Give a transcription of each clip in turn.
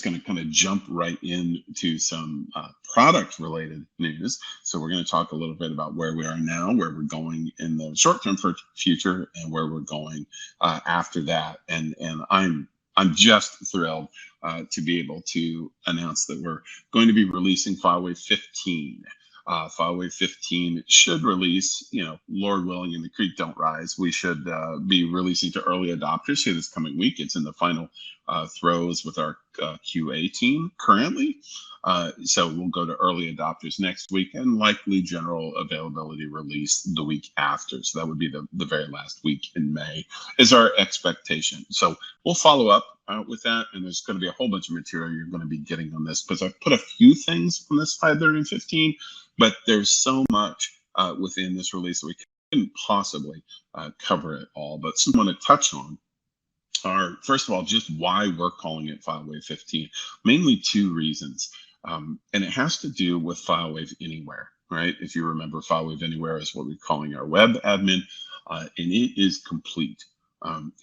going to kind of jump right into some product related news. So we're going to talk a little bit about where we are now, where we're going in the short term future, and where we're going after that. And I'm just thrilled to be able to announce that we're going to be releasing FileWave 15. FileWave 15 should release, Lord willing, and the creek don't rise. We should be releasing to early adopters here this coming week. It's in the final throes with our QA team currently. So we'll go to early adopters next week and likely general availability release the week after. So that would be the very last week in May is our expectation. So we'll follow up with that, and there's going to be a whole bunch of material you're going to be getting on this because I've put a few things on this 5.30 but there's so much within this release that we couldn't possibly cover it all. But some I want to touch on are, first of all, just why we're calling it FileWave 15. Mainly two reasons. And it has to do with FileWave Anywhere, right? If you remember, FileWave Anywhere is what we're calling our web admin, and it is complete.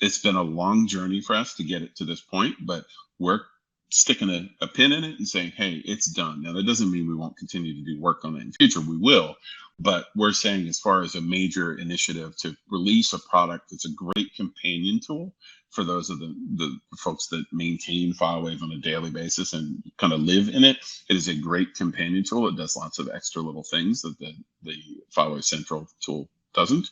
It's been a long journey for us to get it to this point, but we're sticking a pin in it and saying, hey, it's done. Now, that doesn't mean we won't continue to do work on it in the future. We will. But we're saying, as far as a major initiative to release a product that's a great companion tool for those of the folks that maintain FileWave on a daily basis and kind of live in it, it is a great companion tool. It does lots of extra little things that the FileWave Central tool doesn't.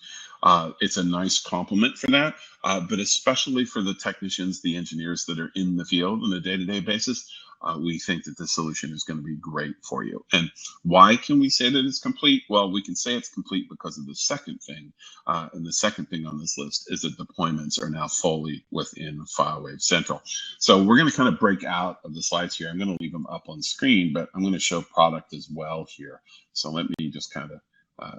It's a nice complement for that, but especially for the technicians, the engineers that are in the field on a day-to-day basis, we think that the solution is going to be great for you. And why can we say that it's complete? Well, we can say it's complete because of the second thing. And the second thing on this list is that deployments are now fully within FileWave Central. So we're going to kind of break out of the slides here. I'm going to leave them up on screen, but I'm going to show product as well here. So let me just kind of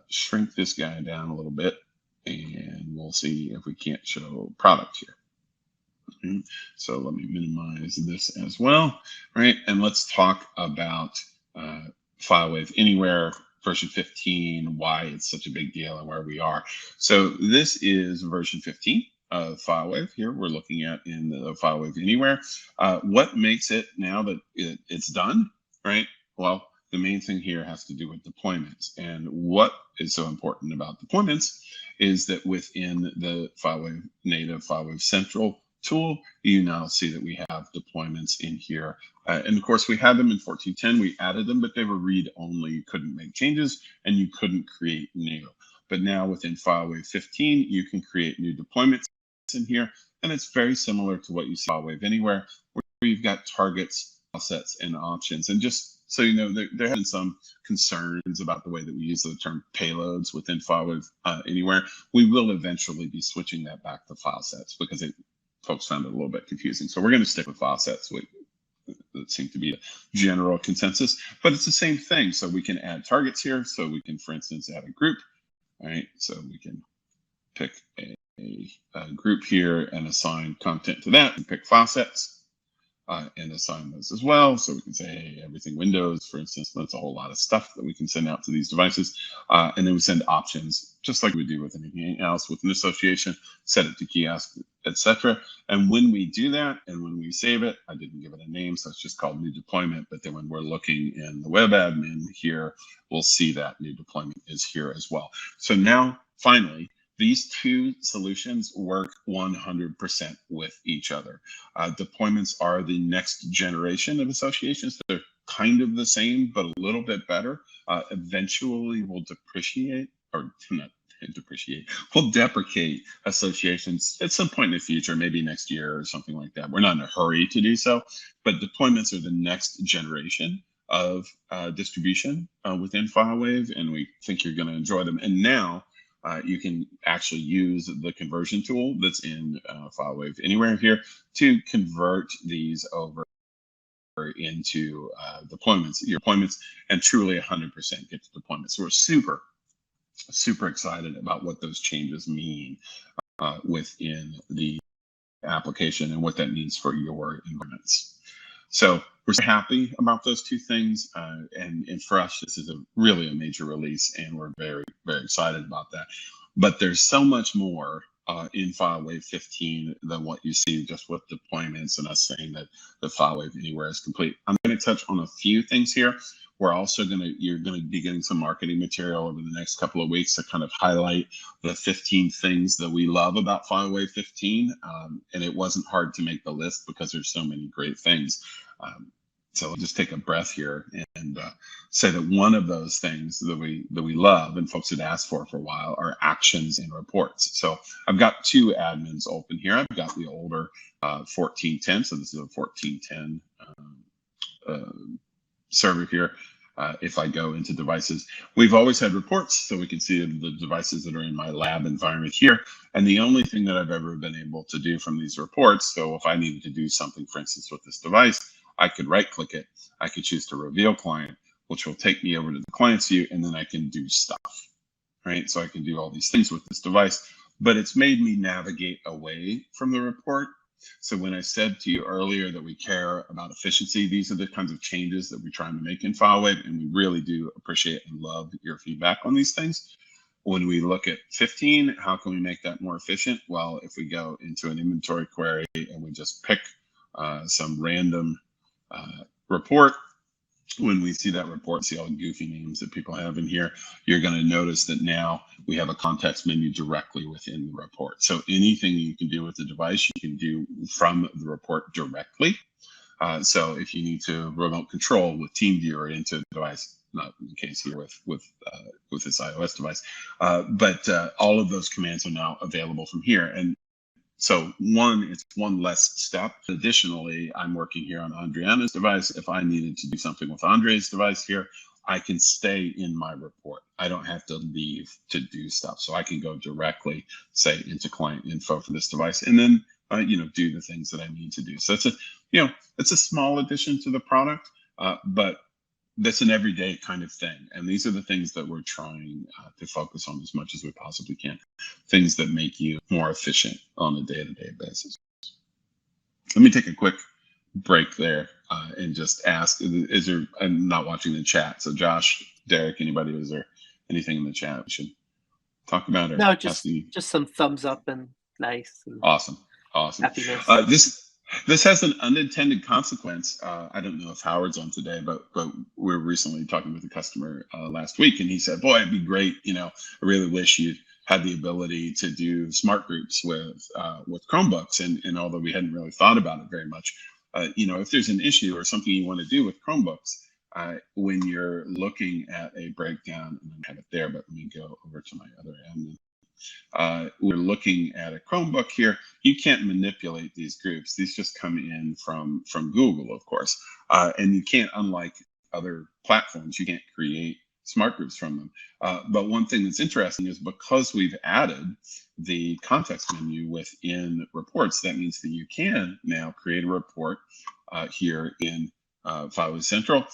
shrink this guy down a little bit, and we'll see if we can't show product here. Okay. So let me minimize this as well, right? And let's talk about FileWave Anywhere version 15, why it's such a big deal and where we are. So this is version 15 of FileWave. Here we're looking at in the FileWave Anywhere. What makes it now that it's done, right? Well, the main thing here has to do with deployments. And what is so important about deployments is that within the FileWave native FileWave Central tool, you now see that we have deployments in here. And of course, we had them in 14.10. We added them, but they were read-only. You couldn't make changes, and you couldn't create new. But now within FileWave 15, you can create new deployments in here. And it's very similar to what you see in FileWave Anywhere, where you've got targets, sets, and options. And just so you know, there have been some concerns about the way that we use the term payloads within FileWave Anywhere. We will eventually be switching that back to file sets because folks found it a little bit confusing. So we're going to stick with file sets. That seems to be a general consensus, but it's the same thing. So we can add targets here. So we can, for instance, add a group, right? So we can pick a group here and assign content to that and pick file sets. And assign those as well. So we can say, hey, everything Windows, for instance, that's a whole lot of stuff that we can send out to these devices. And then we send options, just like we do with anything else with an association, set it to kiosk, etc. And when we do that, and when we save it, I didn't give it a name, so it's just called new deployment. But then when we're looking in the web admin here, we'll see that new deployment is here as well. So now, finally, these two solutions work 100% with each other. Deployments are the next generation of associations. They're kind of the same, but a little bit better. Eventually, we'll depreciate, or not depreciate, we'll deprecate associations at some point in the future, maybe next year or something like that. We're not in a hurry to do so, but deployments are the next generation of distribution within FileWave, and we think you're going to enjoy them. And now, you can actually use the conversion tool that's in FileWave Anywhere here to convert these over into deployments, your deployments, and truly 100% get to deployments. So we're super excited about what those changes mean within the application and what that means for your environments. So we're so happy about those two things, and for us, this is really a major release, and we're very excited about that. But there's so much more in FileWave 15 than what you see just with deployments and us saying that the FileWave Anywhere is complete. I'm going to touch on a few things here. We're also you're going to be getting some marketing material over the next couple of weeks to kind of highlight the 15 things that we love about FileWave 15. And it wasn't hard to make the list because there's so many great things. So I'll just take a breath here and say that one of those things that we love and folks had asked for a while are actions and reports. So I've got two admins open here. I've got the older 1410. So this is a 1410 server here. If I go into devices, we've always had reports, so we can see the devices that are in my lab environment here. And the only thing that I've ever been able to do from these reports, so if I needed to do something, for instance, with this device, I could right click it. I could choose to reveal client, which will take me over to the client's view, and then I can do stuff, right? So I can do all these things with this device, but it's made me navigate away from the report. So when I said to you earlier that we care about efficiency, these are the kinds of changes that we're trying to make in FileWave, and we really do appreciate and love your feedback on these things. When we look at 15, how can we make that more efficient? Well, if we go into an inventory query and we just pick some random report, when we see that report, see all the goofy names that people have in here, you're going to notice that now we have a context menu directly within the report. So anything you can do with the device, you can do from the report directly. So if you need to remote control with TeamViewer into the device, not the case here with this iOS device, but all of those commands are now available from here. And so it's one less step. Additionally, I'm working here on Andriana's device. If I needed to do something with Andre's device here, I can stay in my report. I don't have to leave to do stuff. So I can go directly, say, into client info for this device, and then do the things that I need to do. So it's a small addition to the product, but that's an everyday kind of thing. And these are the things that we're trying to focus on as much as we possibly can. Things that make you more efficient on a day-to-day basis. Let me take a quick break there and just ask, I'm not watching the chat. So Josh, Derek, anybody, is there anything in the chat we should talk about? Or no, just some thumbs up and nice. And awesome. Happiness. This has an unintended consequence. I don't know if Howard's on today, but we were recently talking with a customer last week, and he said, "Boy, it'd be great. I really wish you had the ability to do smart groups with Chromebooks." And although we hadn't really thought about it very much, if there's an issue or something you want to do with Chromebooks, when you're looking at a breakdown, and I have it there, but let me go over to my other admin. We're looking at a Chromebook here. You can't manipulate these groups. These just come in from Google, of course. And you can't, unlike other platforms, you can't create smart groups from them. But one thing that's interesting is because we've added the context menu within reports, that means that you can now create a report here in FileWave Central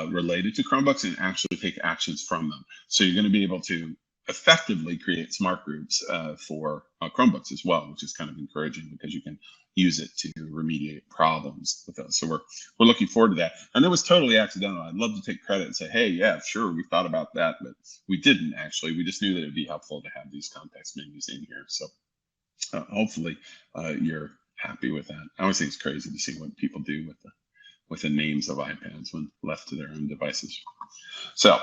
related to Chromebooks and actually take actions from them. So you're going to be able to effectively create smart groups for Chromebooks as well, which is kind of encouraging because you can use it to remediate problems with those. So we're looking forward to that. And it was totally accidental. I'd love to take credit and say, hey, yeah, sure, we thought about that, but we didn't actually. We just knew that it'd be helpful to have these context menus in here. So hopefully you're happy with that. I always think it's crazy to see what people do with the names of iPads when left to their own devices. So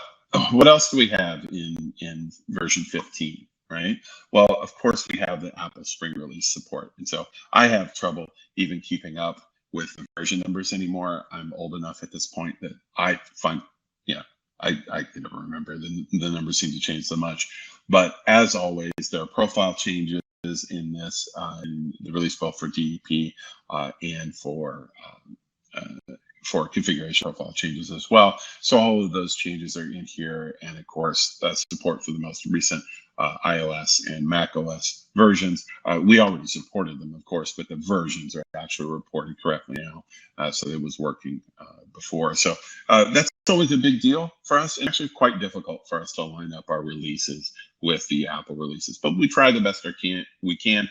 what else do we have in version 15, right? Well, of course, we have the Apple Spring Release support. And so I have trouble even keeping up with the version numbers anymore. I'm old enough at this point that I find, I can never remember. The numbers seem to change so much. But as always, there are profile changes in this, in the release both for DEP and for configuration profile changes as well. So all of those changes are in here. And of course, support for the most recent iOS and macOS versions. We already supported them, of course, but the versions are actually reported correctly now. So it was working before. So that's always a big deal for us. It's actually quite difficult for us to line up our releases with the Apple releases, but we try the best we can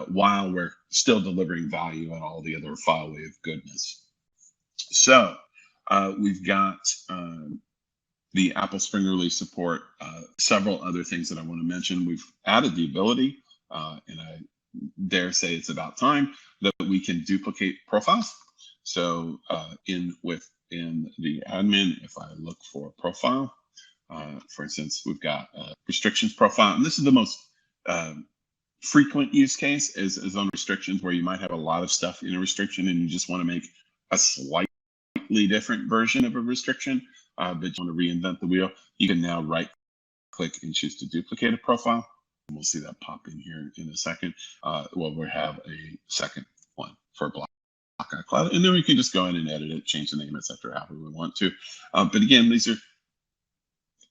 while we're still delivering value and all the other FileWave goodness. So we've got the Apple Spring Release support, several other things that I want to mention. We've added the ability and I dare say it's about time that we can duplicate profiles. So within the admin, if I look for a profile, for instance, we've got a restrictions profile, and this is the most frequent use case is on restrictions, where you might have a lot of stuff in a restriction and you just want to make a slightly different version of a restriction, but you want to reinvent the wheel. You can now right click and choose to duplicate a profile. And we'll see that pop in here in a second. Well, we have a second one for block cloud, and then we can just go in and edit it, change the name, etc., however we want to. But again, these are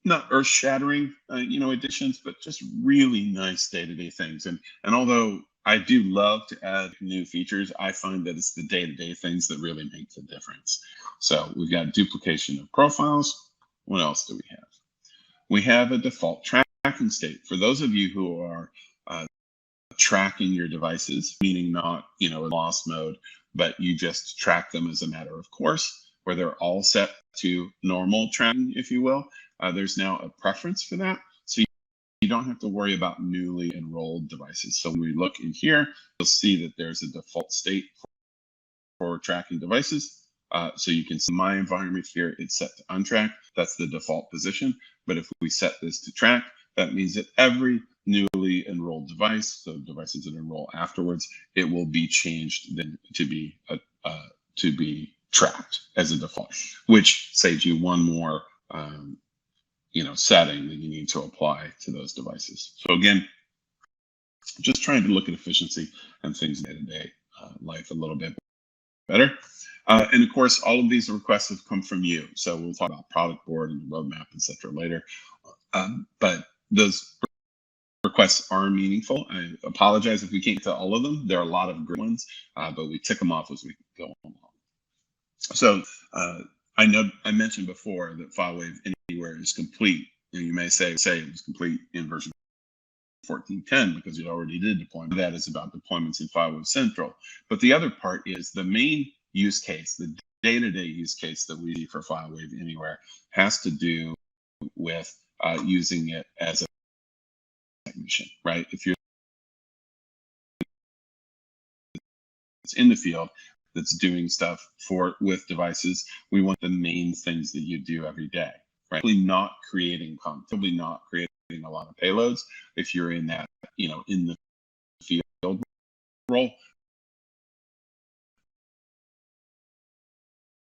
not earth-shattering, additions, but just really nice day-to-day things. And although I do love to add new features, I find that it's the day-to-day things that really make the difference. So we've got duplication of profiles. What else do we have? We have a default tracking state. For those of you who are tracking your devices, meaning not, in lost mode, but you just track them as a matter of course, where they're all set to normal tracking, if you will. There's now a preference for that. So you don't have to worry about newly enrolled devices. So when we look in here, you'll see that there's a default state for tracking devices. So you can see my environment here, it's set to untrack. That's the default position. But if we set this to track, that means that every newly enrolled device, so devices that enroll afterwards, it will be changed then to be tracked as a default, which saves you one more setting that you need to apply to those devices. So again, just trying to look at efficiency and things day-to-day life a little bit better. And of course, all of these requests have come from you. So we'll talk about product board and the roadmap, etc. later. But those requests are meaningful. I apologize if we can't get to all of them. There are a lot of great ones, but we tick them off as we go along. So I know I mentioned before that FileWave Anywhere is complete. And you may say it was complete in version 14.10 because it already did deployment. That is about deployments in FileWave Central. But the other part is the main use case, the day-to-day use case that we see for FileWave Anywhere has to do with using it as a technician, right? If you're in the field that's doing stuff with devices, we want the main things that you do every day, right? Probably not creating content, probably not creating a lot of payloads. If you're in that, in the field role,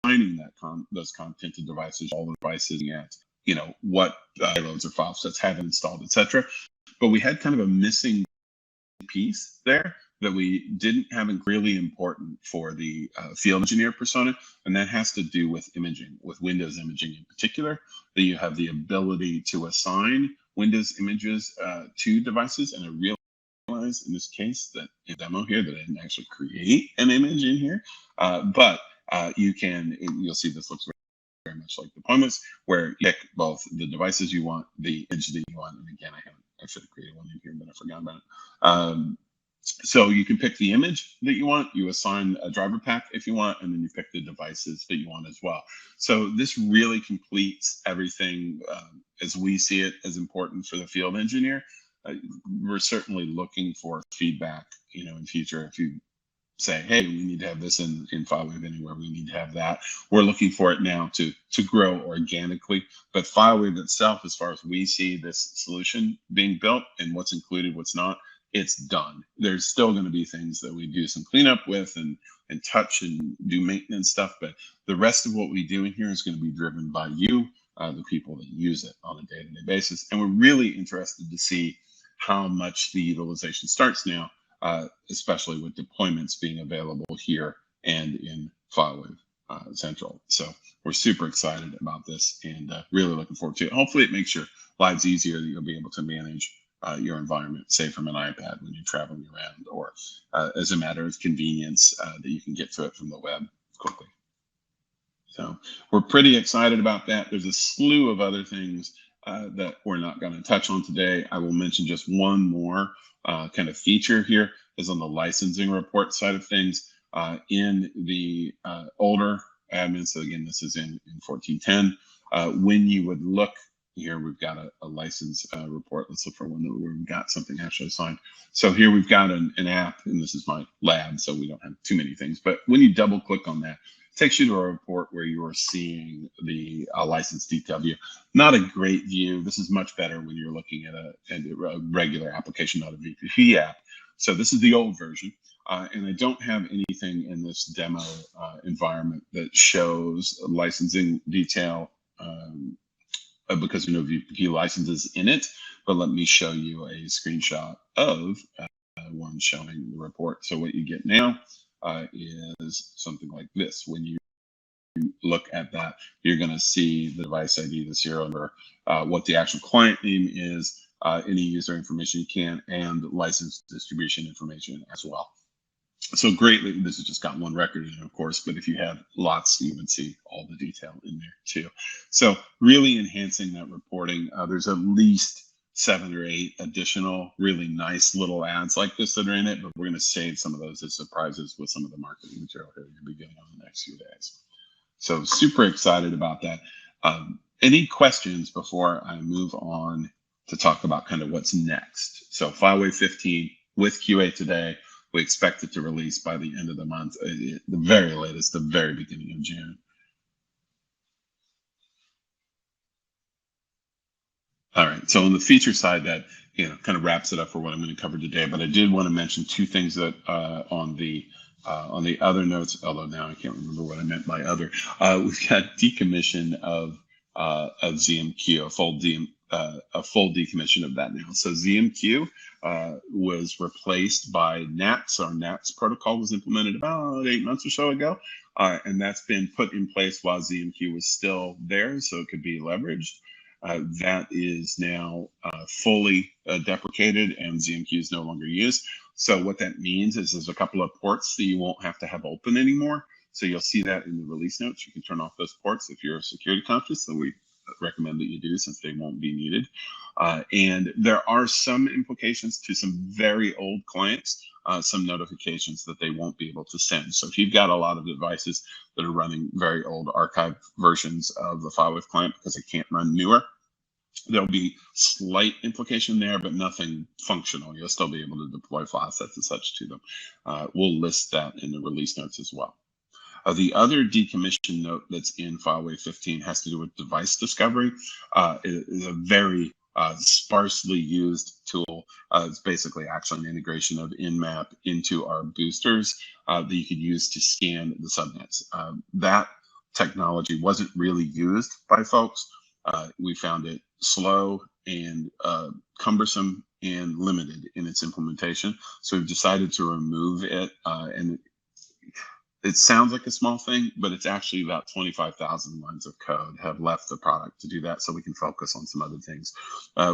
finding those content to devices, all the devices at, what payloads or file sets have installed, etc. But we had kind of a missing piece there that we didn't have really important for the field engineer persona, and that has to do with imaging, with Windows imaging in particular, that you have the ability to assign Windows images to devices. And I realize in this case that in demo here that I didn't actually create an image in here, but you'll see this looks very much like deployments, where you pick both the devices you want, the image that you want, and again, I should have created one in here, but I forgot about it. So you can pick the image that you want, you assign a driver pack if you want, and then you pick the devices that you want as well. So this really completes everything as we see it as important for the field engineer. We're certainly looking for feedback, in future. If you say, hey, we need to have this in FileWave Anywhere, we need to have that. We're looking for it now to grow organically. But FileWave itself, as far as we see this solution being built and what's included, what's not, it's done. There's still going to be things that we do some cleanup with and touch and do maintenance stuff, but the rest of what we do in here is going to be driven by you, the people that use it on a day-to-day basis. And we're really interested to see how much the utilization starts now, especially with deployments being available here and in FileWave Central. So we're super excited about this and really looking forward to it. Hopefully it makes your lives easier, that you'll be able to manage your environment, say from an iPad when you're traveling around, or as a matter of convenience, that you can get to it from the web quickly. So we're pretty excited about that. There's a slew of other things that we're not going to touch on today. I will mention just one more kind of feature here is on the licensing report side of things. In the older admin, so again, this is in 14.10, when you would look here we've got a license report. Let's look for one where we've got something actually signed. So here we've got an app, and this is my lab, so we don't have too many things. But when you double click on that, it takes you to a report where you are seeing the license detail view. Not a great view. This is much better when you're looking at a regular application, not a VPP app. So this is the old version. And I don't have anything in this demo environment that shows licensing detail because no VPP licenses in it. But let me show you a screenshot of one showing the report. So what you get now is something like this. When you look at that, you're going to see the device ID, the serial number, what the actual client name is, any user information you can, and license distribution information as well. So greatly, this has just got one record in it, of course, but if you had lots, you would see all the detail in there too. So really enhancing that reporting. There's at least 7 or 8 additional really nice little ads like this that are in it, but we're going to save some of those as surprises with some of the marketing material here you'll be getting on the next few days. So super excited about that. Any questions before I move on to talk about kind of what's next? So FileWave 15 with QA today. We expect it to release by the end of the month, the very latest, the very beginning of June. All right, so on the feature side, that kind of wraps it up for what I'm going to cover today. But I did want to mention 2 things that on the other notes, although now I can't remember what I meant by other. We've got decommission of ZMQ, a full decommission of that now. So ZMQ was replaced by NATS. Our NATS protocol was implemented about 8 months or so ago, and that's been put in place while ZMQ was still there, so it could be leveraged. That is now fully deprecated, and ZMQ is no longer used. So what that means is there's a couple of ports that you won't have to have open anymore. So you'll see that in the release notes. You can turn off those ports if you're security conscious. So we recommend that you do, since they won't be needed. And there are some implications to some very old clients, some notifications that they won't be able to send. So if you've got a lot of devices that are running very old archive versions of the FileWave client because they can't run newer, there'll be slight implication there, but nothing functional. You'll still be able to deploy file sets and such to them. We'll list that in the release notes as well. The other decommission note that's in FileWave 15 has to do with device discovery. It is a very sparsely used tool. It's basically actually an integration of InMap into our boosters that you could use to scan the subnets. That technology wasn't really used by folks. We found it slow and cumbersome and limited in its implementation. So we've decided to remove it, and it sounds like a small thing, but it's actually about 25,000 lines of code have left the product to do that, so we can focus on some other things.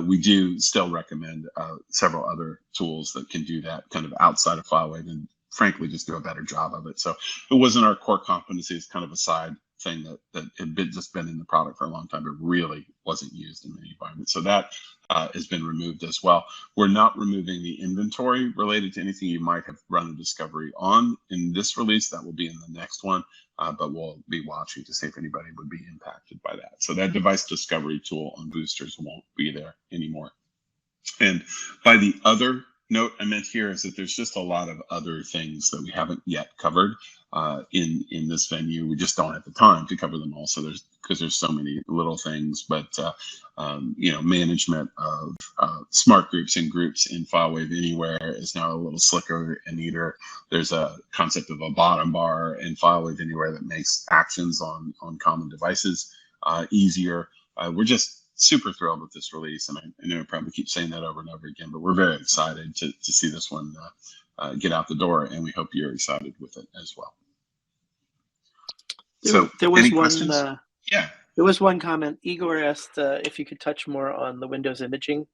We do still recommend several other tools that can do that kind of outside of FileWave, and frankly just do a better job of it. So it wasn't our core competency. It's kind of a side thing that had just been in the product for a long time, but really wasn't used in many environments. So that has been removed as well. We're not removing the inventory related to anything you might have run a discovery on in this release. That will be in the next one, but we'll be watching to see if anybody would be impacted by that. So that device discovery tool on boosters won't be there anymore. And by the other note I meant here is that there's just a lot of other things that we haven't yet covered in this venue. We just don't have the time to cover them all. So there's so many little things, but management of smart groups and groups in FileWave Anywhere is now a little slicker and neater. There's a concept of a bottom bar in FileWave Anywhere that makes actions on common devices easier. We're just super thrilled with this release, and I know I probably keep saying that over and over again, but we're very excited to see this one get out the door, and we hope you're excited with it as well. There was any one. Questions? Yeah. There was one comment. Igor asked if you could touch more on the Windows imaging,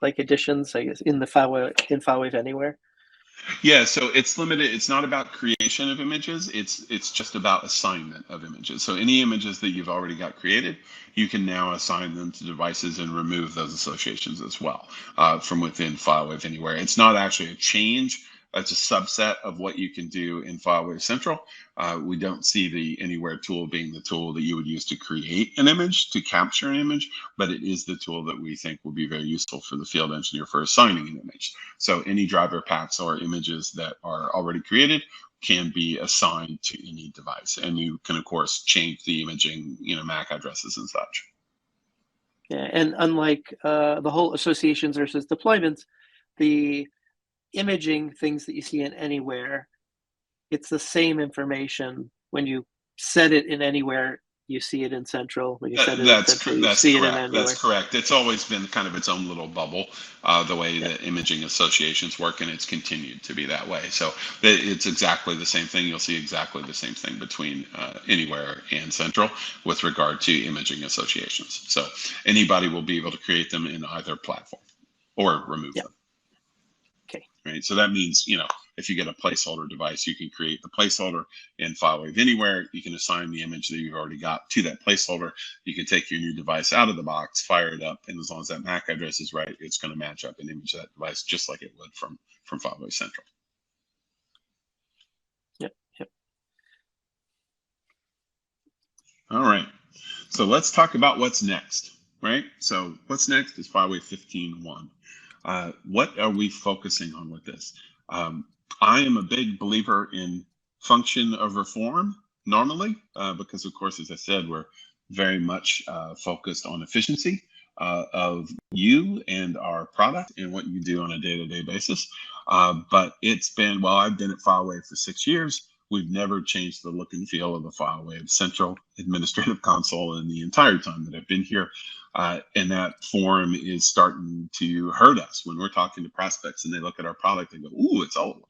like additions, I guess, in FileWave Anywhere. Yeah, so it's limited. It's not about creation of images. It's just about assignment of images. So any images that you've already got created, you can now assign them to devices and remove those associations as well from within FileWave Anywhere. It's not actually a change That's a subset of what you can do in FileWave Central. We don't see the Anywhere tool being the tool that you would use to create an image, to capture an image, but it is the tool that we think will be very useful for the field engineer for assigning an image. So any driver paths or images that are already created can be assigned to any device. And you can, of course, change the imaging, MAC addresses and such. Yeah, and unlike the whole associations versus deployments, the imaging things that you see in Anywhere, it's the same information. When you set it in Anywhere, you see it in Central. When you set it in Central, you see it in Anywhere. That's correct. It's always been kind of its own little bubble, the way that imaging associations work, and it's continued to be that way. So it's exactly the same thing. You'll see exactly the same thing between Anywhere and Central with regard to imaging associations. So anybody will be able to create them in either platform or remove them. Okay. Right. So that means, if you get a placeholder device, you can create the placeholder in FileWave Anywhere. You can assign the image that you've already got to that placeholder. You can take your new device out of the box, fire it up, and as long as that MAC address is right, it's going to match up an image of that device just like it would from FileWave Central. Yep. All right. So let's talk about what's next, right? So what's next is FileWave 15.1. What are we focusing on with this? I am a big believer in function over form normally, because of course, as I said, we're very much focused on efficiency of you and our product and what you do on a day-to-day basis. But it's been, well, I've been at FileWave for 6 years. We've never changed the look and feel of the FileWave Central Administrative Console in the entire time that I've been here. And that form is starting to hurt us when we're talking to prospects and they look at our product, they go, ooh, it's old,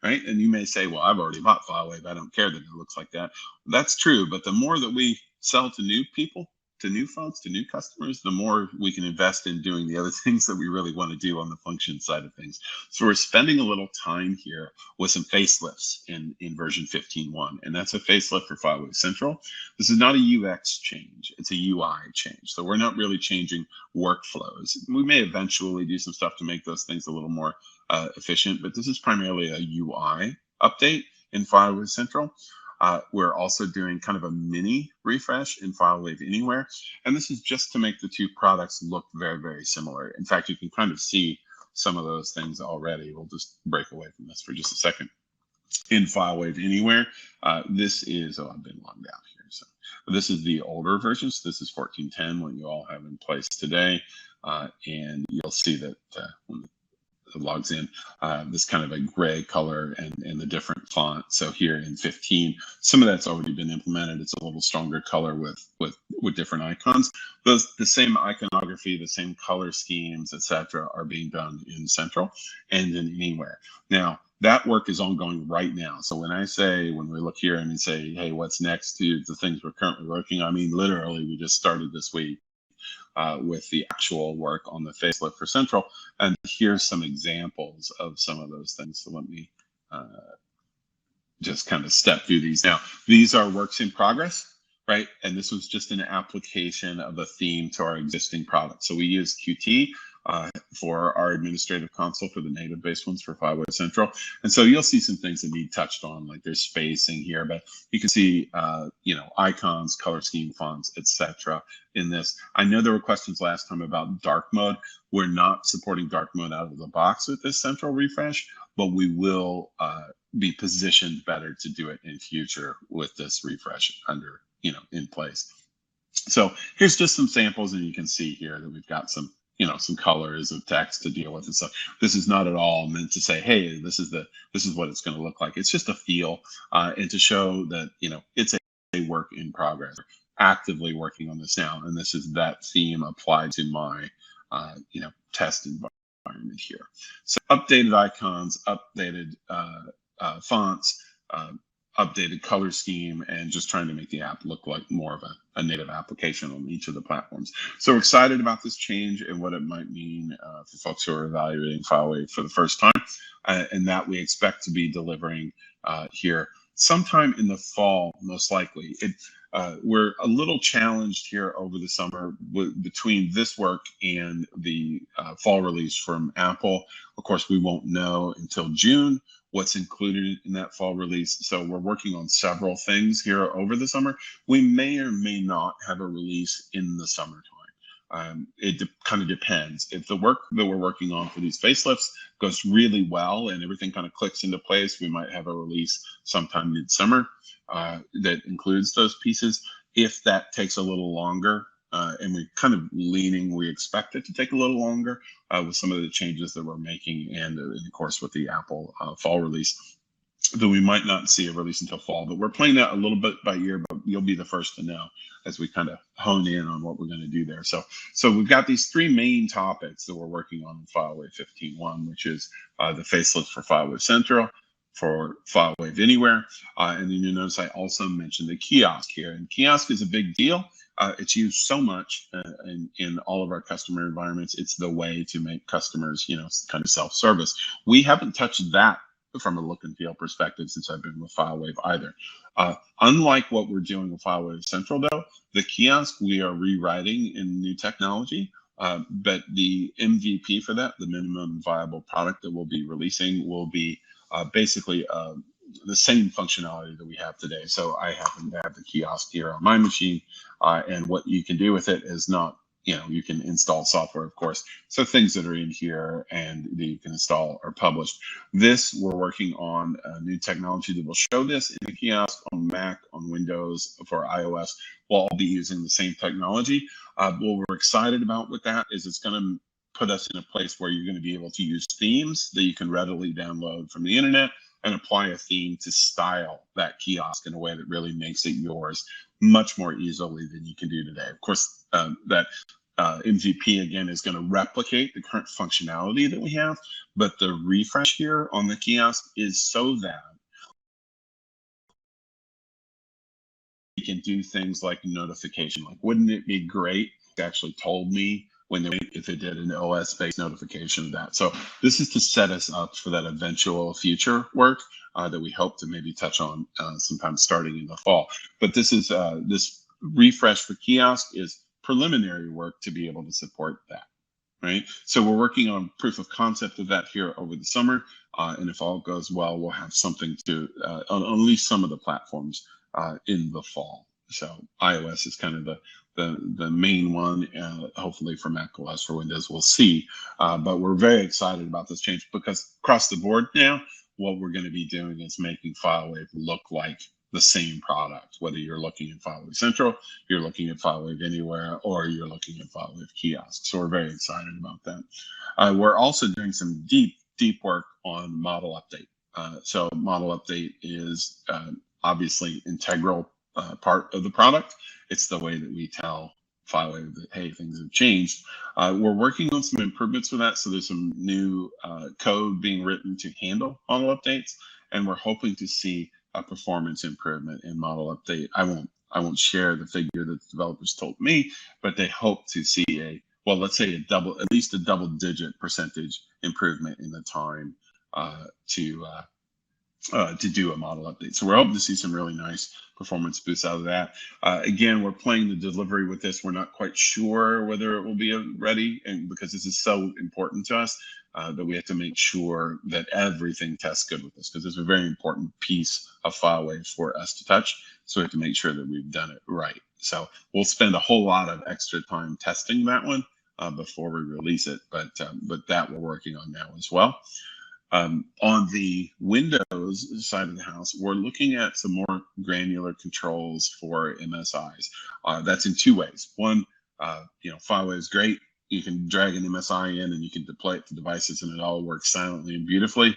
right? And you may say, well, I've already bought FileWave. I don't care that it looks like that. That's true. But the more that we sell to new people, to new folks, to new customers, the more we can invest in doing the other things that we really want to do on the function side of things. So we're spending a little time here with some facelifts in version 15.1, and that's a facelift for FileWave Central. This is not a UX change, it's a UI change. So we're not really changing workflows. We may eventually do some stuff to make those things a little more efficient, but this is primarily a UI update in FileWave Central. We're also doing kind of a mini refresh in FileWave Anywhere. And this is just to make the two products look very, very similar. In fact, you can kind of see some of those things already. We'll just break away from this for just a second. In FileWave Anywhere, this is, I've been logged out here. So this is the older version. So this is 14.10, what you all have in place today. And you'll see that when it logs in, this kind of a gray color and the different font. So here in 15, some of that's already been implemented. It's a little stronger color with different icons. The same iconography, the same color schemes, etc., are being done in Central and in Anywhere. Now, that work is ongoing right now. So when we look here and say, hey, what's next to the things we're currently working on, I mean, literally, we just started this week. With the actual work on the facelift for Central. And here's some examples of some of those things. So let me just kind of step through these. Now, these are works in progress, right? And this was just an application of a theme to our existing product. So we use Qt for our administrative console for the native-based ones for FileWave Central. And so you'll see some things that need touched on, like there's spacing here, but you can see, icons, color scheme, fonts, etc. in this. I know there were questions last time about dark mode. We're not supporting dark mode out of the box with this Central refresh, but we will be positioned better to do it in future with this refresh in place. So here's just some samples, and you can see here that we've got some colors of text to deal with and stuff. This is not at all meant to say, hey, this is what it's going to look like. It's just a feel and to show that, it's a work in progress. We're actively working on this now. And this is that theme applied to my, test environment here. So updated icons, updated fonts, updated color scheme, and just trying to make the app look like more of a native application on each of the platforms. So we're excited about this change and what it might mean for folks who are evaluating FileWave for the first time, and that we expect to be delivering here sometime in the fall, most likely. We're a little challenged here over the summer between this work and the fall release from Apple. Of course, we won't know until June what's included in that fall release. So we're working on several things here over the summer. We may or may not have a release in the summertime. It kind of depends. If the work that we're working on for these facelifts goes really well and everything kind of clicks into place, we might have a release sometime midsummer that includes those pieces. If that takes a little longer, and we're kind of leaning, we expect it to take a little longer with some of the changes that we're making, and of course with the Apple fall release, though we might not see a release until fall. But we're playing that a little bit by ear, but you'll be the first to know as we kind of hone in on what we're going to do there. So we've got these three main topics that we're working on in FileWave 15.1, which is the facelift for FileWave Central, for FileWave Anywhere, and then you'll notice I also mentioned the kiosk here. And kiosk is a big deal. It's used so much in all of our customer environments. It's the way to make customers, kind of self-service. We haven't touched that from a look and feel perspective since I've been with FileWave either. Unlike what we're doing with FileWave Central, though, the kiosk we are rewriting in new technology. But the MVP for that, the minimum viable product that we'll be releasing, will be basically the same functionality that we have today. So I happen to have the kiosk here on my machine, and what you can do with it is not, you can install software, of course. So things that are in here and that you can install are published. This, we're working on a new technology that will show this in the kiosk on Mac, on Windows, for iOS. We'll all be using the same technology. What we're excited about with that is it's going to put us in a place where you're going to be able to use themes that you can readily download from the internet and apply a theme to style that kiosk in a way that really makes it yours much more easily than you can do today. Of course, that MVP, again, is going to replicate the current functionality that we have, but the refresh here on the kiosk is so that we can do things like notification. Like, wouldn't it be great if it actually told me if it did an OS-based notification of that? So this is to set us up for that eventual future work that we hope to maybe touch on sometime starting in the fall. But this is this refresh for kiosk is preliminary work to be able to support that, right? So we're working on proof of concept of that here over the summer, and if all goes well, we'll have something to on at least some of the platforms in the fall. So iOS is kind of the main one. Hopefully for macOS, for Windows, we'll see. But we're very excited about this change because across the board now, what we're going to be doing is making FileWave look like the same product, whether you're looking at FileWave Central, you're looking at FileWave Anywhere, or you're looking at FileWave Kiosk. So we're very excited about that. We're also doing some deep work on model update. So model update is obviously integral part of the product. It's the way that we tell FileWave that, hey, things have changed. We're working on some improvements for that. So there's some new code being written to handle model updates, and we're hoping to see a performance improvement in model update. I won't share the figure that the developers told me, but they hope to see let's say at least a double-digit percentage improvement in the time to do a model update. So we're hoping to see some really nice performance boosts out of that. Again, we're playing the delivery with this. We're not quite sure whether it will be ready, and because this is so important to us that we have to make sure that everything tests good with this, because it's a very important piece of FileWave for us to touch. So we have to make sure that we've done it right. So we'll spend a whole lot of extra time testing that one before we release it, but that we're working on now as well. On the Windows side of the house, we're looking at some more granular controls for MSIs. That's in two ways. One, FileWave is great. You can drag an MSI in and you can deploy it to devices and it all works silently and beautifully.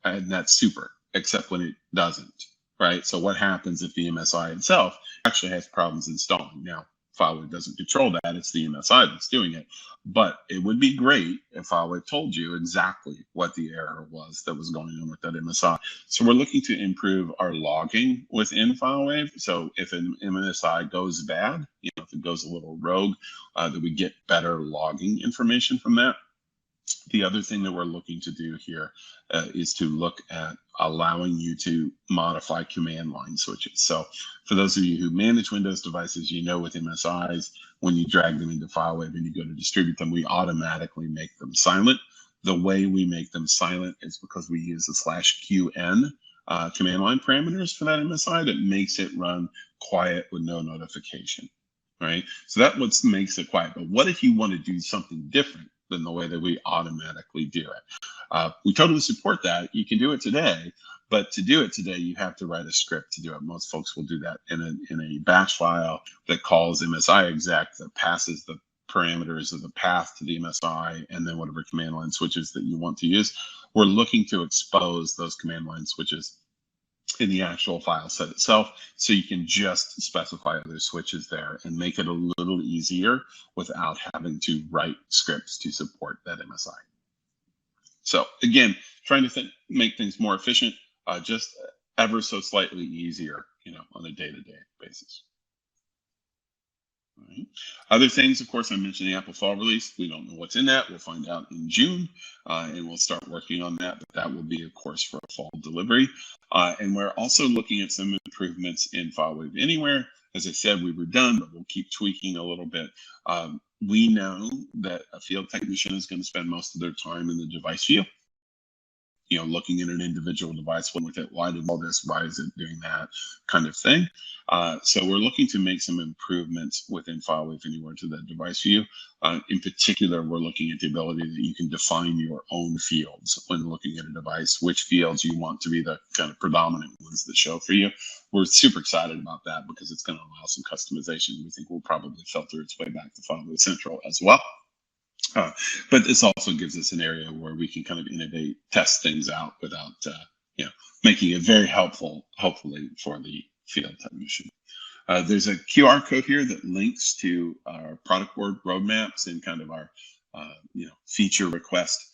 And that's super, except when it doesn't, right? So what happens if the MSI itself actually has problems installing? Now, FileWave doesn't control that. It's the MSI that's doing it. But it would be great if FileWave told you exactly what the error was that was going on with that MSI. So we're looking to improve our logging within FileWave. So if an MSI goes bad, if it goes a little rogue, that we get better logging information from that. The other thing that we're looking to do here is to look at allowing you to modify command line switches. So for those of you who manage Windows devices, with MSIs, when you drag them into FileWave and you go to distribute them, we automatically make them silent. The way we make them silent is because we use the /qn command line parameters for that MSI that makes it run quiet with no notification, right? So that what makes it quiet. But what if you want to do something different than the way that we automatically do it? We totally support that. You can do it today, but to do it today, you have to write a script to do it. Most folks will do that in a batch file that calls MSI exec that passes the parameters of the path to the MSI and then whatever command line switches that you want to use. We're looking to expose those command line switches in the actual file set itself, so you can just specify other switches there and make it a little easier without having to write scripts to support that MSI. So again, trying to make things more efficient, just ever so slightly easier, on a day-to-day basis. All right. Other things, of course, I mentioned the Apple Fall release. We don't know what's in that. We'll find out in June, and we'll start working on that. But that will be, of course, for a fall delivery. And we're also looking at some improvements in FileWave Anywhere. As I said, we were done, but we'll keep tweaking a little bit. We know that a field technician is going to spend most of their time in the device view, looking at an individual device, with it, why did all this, why is it doing that kind of thing. So we're looking to make some improvements within FileWave Anywhere to that device view. In particular, we're looking at the ability that you can define your own fields when looking at a device, which fields you want to be the kind of predominant ones that show for you. We're super excited about that because it's going to allow some customization. We think will probably filter its way back to FileWave Central as well. But this also gives us an area where we can kind of innovate, test things out without, making it very helpful, hopefully, for the field technician. There's a QR code here that links to our product board roadmaps and kind of our, feature request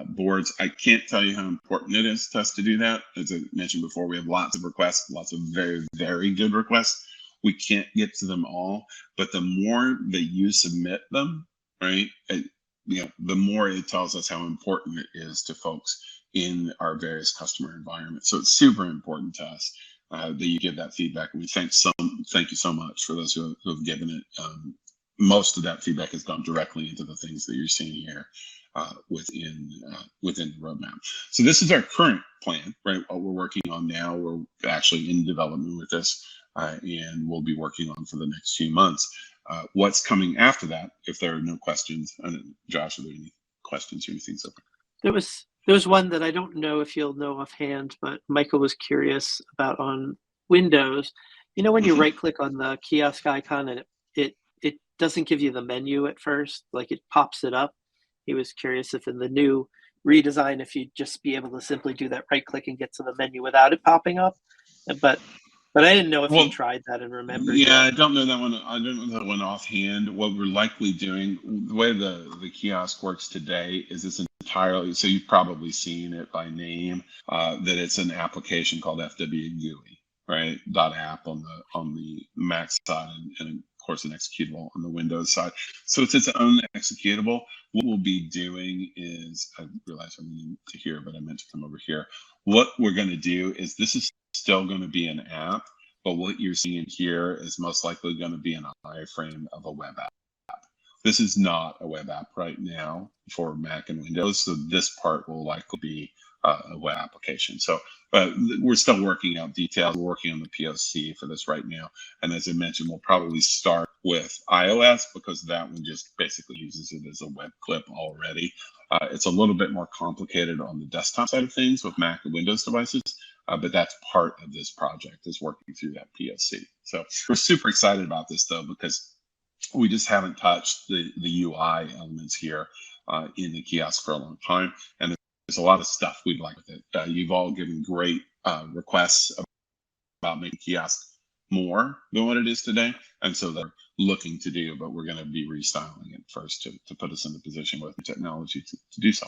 boards. I can't tell you how important it is to us to do that. As I mentioned before, we have lots of requests, lots of very, very good requests. We can't get to them all, but the more that you submit them, right, the more it tells us how important it is to folks in our various customer environments. So it's super important to us that you give that feedback. And we thank you so much for those who have given it. Most of that feedback has gone directly into the things that you're seeing here within the roadmap. So this is our current plan, right? What we're working on now. We're actually in development with this, and we'll be working on for the next few months. What's coming after that, if there are no questions? Josh, are there any questions or anything so far? There was one that I don't know if you'll know offhand, but Michael was curious about on Windows. When you right click on the kiosk icon and it doesn't give you the menu at first, like it pops it up. He was curious if in the new redesign, if you'd just be able to simply do that right click and get to the menu without it popping up. But I didn't know if you tried that and remembered. Yeah, I don't know that one. I don't know that one offhand. What we're likely doing, the way the kiosk works today, is it's entirely. So you've probably seen it by name. That it's an application called FWGUI, right? .app on the Mac side, and of course an executable on the Windows side. So it's its own executable. What we'll be doing is, I realize I'm meaning to here, but I meant to come over here. What we're going to do is this is still going to be an app, but what you're seeing here is most likely going to be an iframe of a web app. This is not a web app right now for Mac and Windows, so this part will likely be a web application. So we're still working out details. We're working on the POC for this right now. And as I mentioned, we'll probably start with iOS because that one just basically uses it as a web clip already. It's a little bit more complicated on the desktop side of things with Mac and Windows devices. But that's part of this project, is working through that POC. So we're super excited about this, though, because we just haven't touched the UI elements here in the kiosk for a long time. And there's a lot of stuff we'd like with it. You've all given great requests about making kiosk more than what it is today. And so they're looking to do, but we're going to be restyling it first to put us in the position with the technology to do so.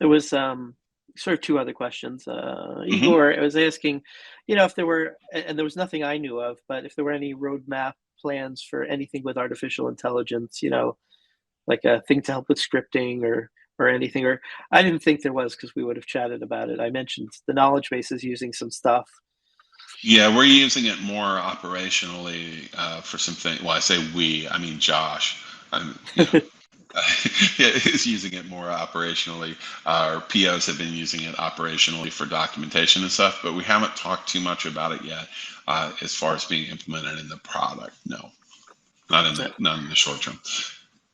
There was sort of two other questions. Igor was asking, if there were, and there was nothing I knew of, but if there were any roadmap plans for anything with artificial intelligence, like a thing to help with scripting or anything, or I didn't think there was because we would have chatted about it. I mentioned the knowledge base is using some stuff. Yeah, we're using it more operationally for some things. Well, I say we, I mean Josh. is using it more operationally. Our POs have been using it operationally for documentation and stuff, but we haven't talked too much about it yet as far as being implemented in the product. No, not in the short term.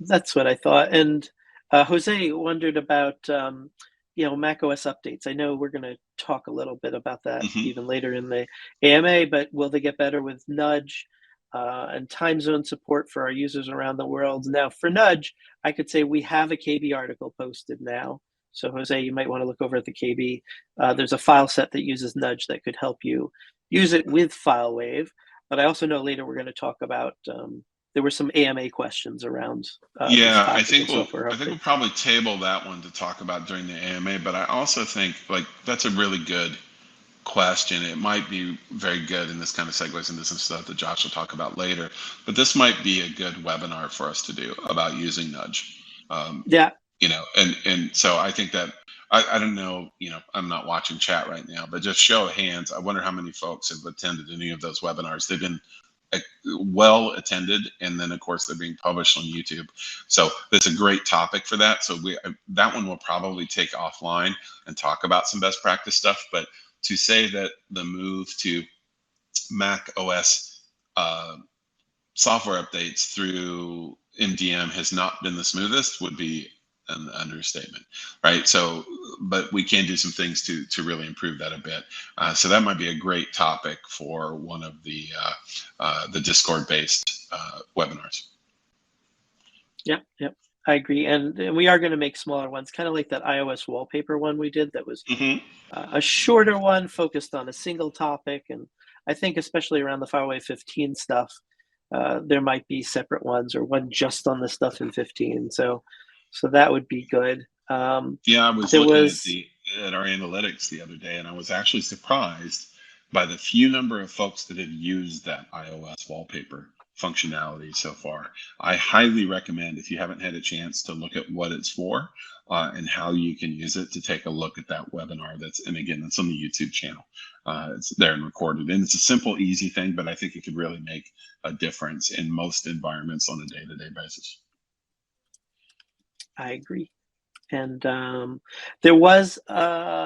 That's what I thought. And Jose wondered about Mac OS updates. I know we're going to talk a little bit about that even later in the AMA, but will they get better with Nudge and time zone support for our users around the world? Now, for Nudge, I could say we have a KB article posted now. So Jose, you might want to look over at the KB. There's a file set that uses Nudge that could help you use it with FileWave. But I also know later we're going to talk about there were some AMA questions around Yeah, I think we'll probably table that one to talk about during the AMA. But I also think like that's a really good question. It might be very good, and this kind of segues into some stuff that Josh will talk about later. But this might be a good webinar for us to do about using Nudge. Yeah. And so I think that I don't know. I'm not watching chat right now, but just show of hands. I wonder how many folks have attended any of those webinars. They've been well attended, and then of course they're being published on YouTube. So it's a great topic for that. So that one will probably take offline and talk about some best practice stuff. But to say that the move to Mac OS software updates through MDM has not been the smoothest would be an understatement, right? So, but we can do some things to really improve that a bit. So that might be a great topic for one of the Discord-based webinars. Yep. I agree, and we are going to make smaller ones, kind of like that iOS wallpaper one we did. That was a shorter one, focused on a single topic, and I think especially around the FileWave 15 stuff, there might be separate ones or one just on the stuff in 15. So that would be good. Yeah, I was looking at our analytics the other day, and I was actually surprised by the few number of folks that have used that iOS wallpaper functionality so far. I highly recommend, if you haven't had a chance to look at what it's for and how you can use it, to take a look at that webinar. And again, that's on the YouTube channel. It's there and recorded, and it's a simple, easy thing, but I think it could really make a difference in most environments on a day-to-day basis. I agree. And there was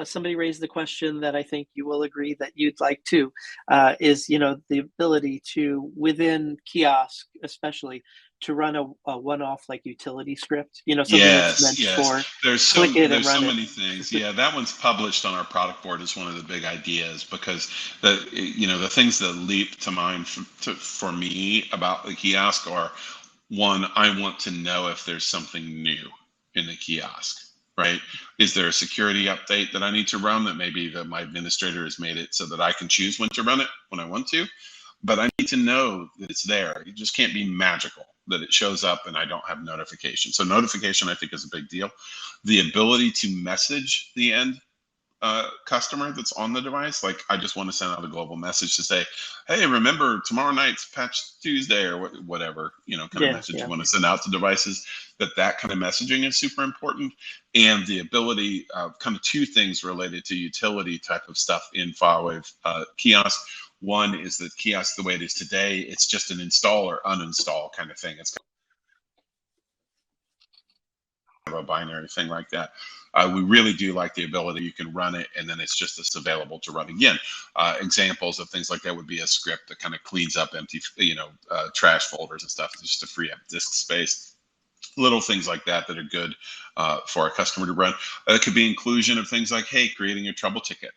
somebody raised the question that I think you will agree that you'd like to, is the ability to, within kiosk especially, to run a one-off like utility script. Something that's meant for there's so many things. Yeah, that one's published on our product board as one of the big ideas, because the things that leap to mind for me about the kiosk are, one, I want to know if there's something new in the kiosk, right? Is there a security update that I need to run that maybe my administrator has made it so that I can choose when to run it when I want to? But I need to know that it's there. It just can't be magical that it shows up and I don't have notification. So notification, I think, is a big deal. The ability to message the end customer that's on the device, like I just want to send out a global message to say, hey, remember tomorrow night's Patch Tuesday, or whatever kind of message you want to send out to devices. That kind of messaging is super important. And the ability of kind of two things related to utility type of stuff in FileWave kiosk. One is that kiosk, the way it is today, it's just an install or uninstall kind of thing. It's kind of a binary thing like that. We really do like the ability you can run it, and then it's just as available to run again. Examples of things like that would be a script that kind of cleans up empty, trash folders and stuff just to free up disk space. Little things like that are good for a customer to run. It could be inclusion of things like, hey, creating a trouble ticket,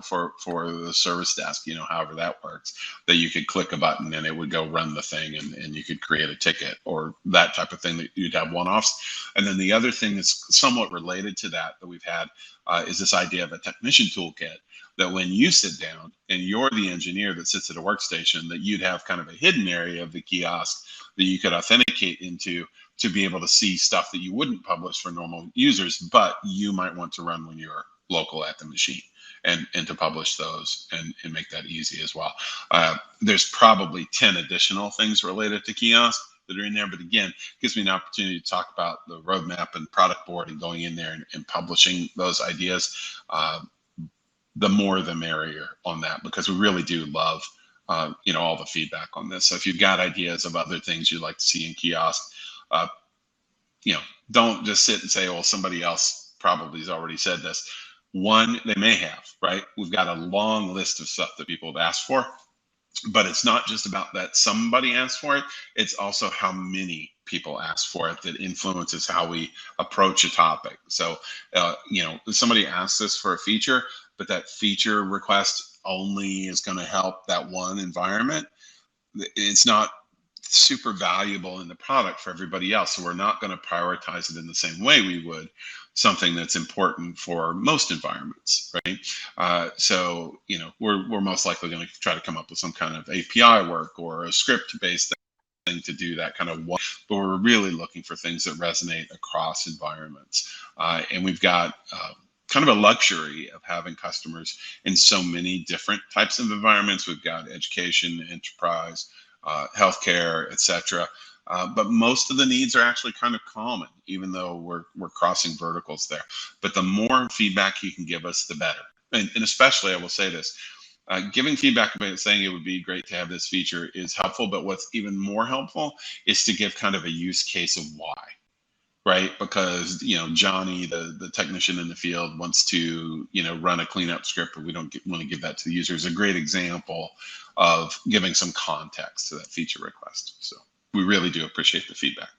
for the service desk, however that works, that you could click a button and it would go run the thing, and you could create a ticket, or that type of thing, that you'd have one-offs. And then the other thing that's somewhat related to that we've had is this idea of a technician toolkit, that when you sit down and you're the engineer that sits at a workstation, that you'd have kind of a hidden area of the kiosk that you could authenticate into, to be able to see stuff that you wouldn't publish for normal users, but you might want to run when you're local at the machine, and to publish those and make that easy as well. There's probably 10 additional things related to kiosk that are in there, but again, it gives me an opportunity to talk about the roadmap and product board and going in there and publishing those ideas. The more the merrier on that, because we really do love all the feedback on this. So if you've got ideas of other things you'd like to see in kiosk, don't just sit and say, well, somebody else probably has already said this. One, they may have, right? We've got a long list of stuff that people have asked for, but it's not just about that somebody asked for it. It's also how many people ask for it that influences how we approach a topic. So, somebody asks us for a feature, but that feature request only is going to help that one environment. It's not super valuable in the product for everybody else. So we're not going to prioritize it in the same way we would something that's important for most environments, right? We're most likely going to try to come up with some kind of API work or a script-based thing to do that kind of work, but we're really looking for things that resonate across environments. And we've got kind of a luxury of having customers in so many different types of environments. We've got education, enterprise, healthcare, etc. But most of the needs are actually kind of common, even though we're crossing verticals there. But the more feedback you can give us, the better. And especially, I will say this, giving feedback about saying it would be great to have this feature is helpful, but what's even more helpful is to give kind of a use case of why. Right, because Johnny, the technician in the field, wants to run a cleanup script, but we don't want to give that to the user. Is a great example of giving some context to that feature request. So we really do appreciate the feedback.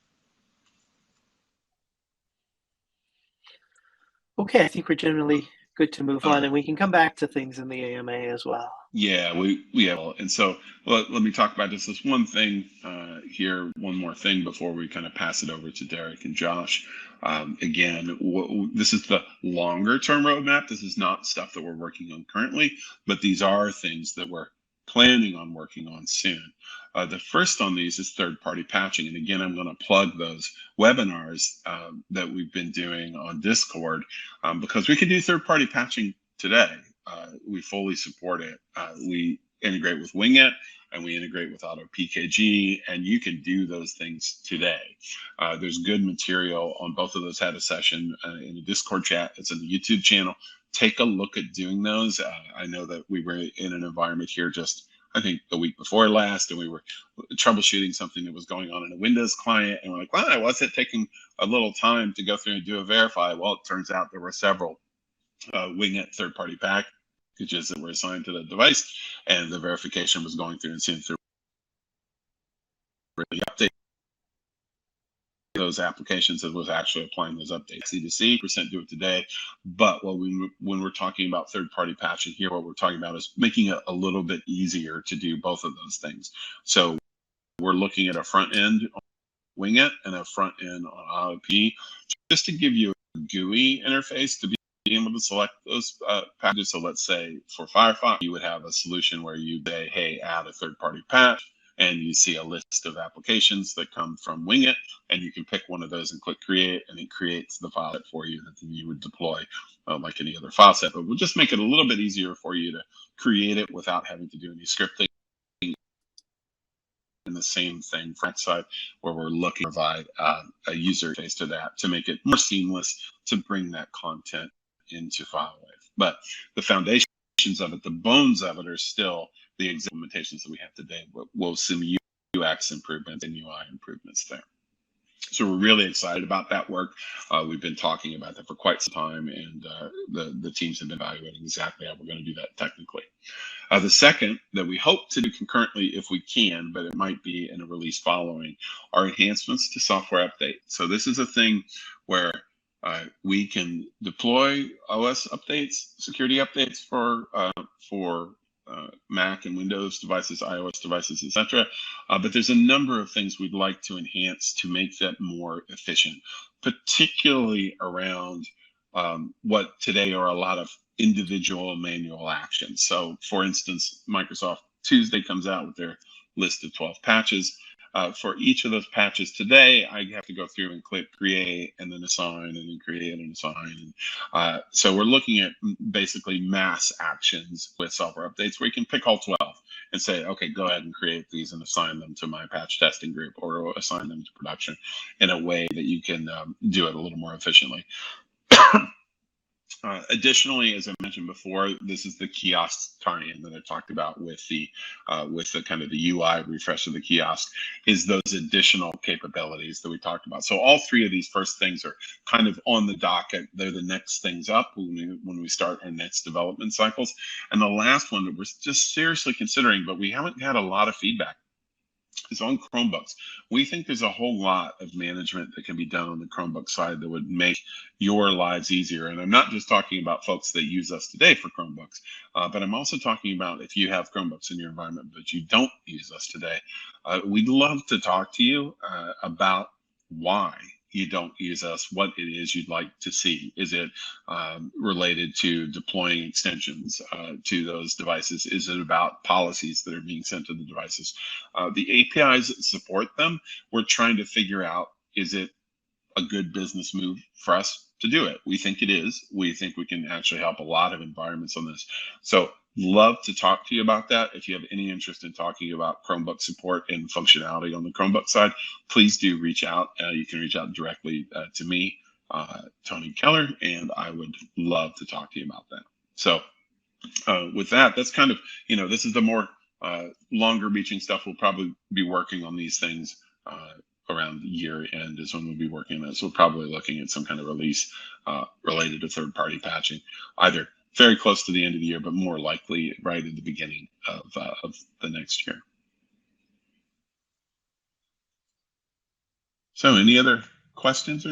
Okay, I think we're generally good to move on, and we can come back to things in the AMA as well. Yeah, we have. And so let me talk about just this one thing here, one more thing before we kind of pass it over to Derek and Josh. Again, this is the longer term roadmap. This is not stuff that we're working on currently, but these are things that we're planning on working on soon. The first on these is third-party patching. And again, I'm going to plug those webinars that we've been doing on Discord because we can do third-party patching today. We fully support it. We integrate with Wingit and we integrate with AutoPKG, and you can do those things today. There's good material on both of those. Had a session in the Discord chat. It's in the YouTube channel. Take a look at doing those. I know that we were in an environment here just, I think, the week before last, and we were troubleshooting something that was going on in a Windows client, and we're like, why was it taking a little time to go through and do a verify? Well, it turns out there were several Wingit third-party packages that were assigned to the device, and the verification was going through and seeing through really update those applications that was actually applying those updates. C2C percent do it today, but when we're talking about third-party patching here, what we're talking about is making it a little bit easier to do both of those things. So we're looking at a front end on Wingit and a front end on AutoP, just to give you a GUI interface to be able to select those packages. So let's say for Firefox, you would have a solution where you say, hey, add a third-party patch, and you see a list of applications that come from Wingit, and you can pick one of those and click create, and it creates the file set for you that then you would deploy like any other file set. But we'll just make it a little bit easier for you to create it without having to do any scripting. And the same thing for that side, where we're looking to provide a user interface to that to make it more seamless to bring that content into FileWave. But the foundations of it, the bones of it, are still the implementations that we have today. We'll see UX improvements and UI improvements there. So we're really excited about that work. We've been talking about that for quite some time, and the teams have been evaluating exactly how we're going to do that technically. The second that we hope to do concurrently if we can, but it might be in a release following, are enhancements to software update. So this is a thing where we can deploy OS updates, security updates for Mac and Windows devices, iOS devices, etc. But there's a number of things we'd like to enhance to make that more efficient, particularly around what today are a lot of individual manual actions. So for instance, Microsoft Tuesday comes out with their list of 12 patches. For each of those patches today, I have to go through and click create and then assign and then create and assign. So we're looking at basically mass actions with software updates where you can pick all 12 and say, okay, go ahead and create these and assign them to my patch testing group or assign them to production in a way that you can do it a little more efficiently. Additionally, as I mentioned before, this is the kiosk tie-in that I talked about with the kind of the UI refresh of the kiosk, is those additional capabilities that we talked about. So all three of these first things are kind of on the docket. They're the next things up when we start our next development cycles. And the last one that we're just seriously considering, but we haven't had a lot of feedback, is on Chromebooks. We think there's a whole lot of management that can be done on the Chromebook side that would make your lives easier. And I'm not just talking about folks that use us today for Chromebooks, but I'm also talking about if you have Chromebooks in your environment, but you don't use us today. We'd love to talk to you about why you don't use us, what it is you'd like to see. Is it related to deploying extensions to those devices? Is it about policies that are being sent to the devices? The APIs that support them, we're trying to figure out, is it a good business move for us to do it? We think it is. We think we can actually help a lot of environments on this. So love to talk to you about that. If you have any interest in talking about Chromebook support and functionality on the Chromebook side, please do reach out. You can reach out directly to me, Tony Keller, and I would love to talk to you about that. So with that, that's kind of, this is the more longer reaching stuff. We'll probably be working on these things around year end is when we'll be working on this. We're probably looking at some kind of release related to third-party patching, either very close to the end of the year, but more likely right at the beginning of the next year. So any other questions?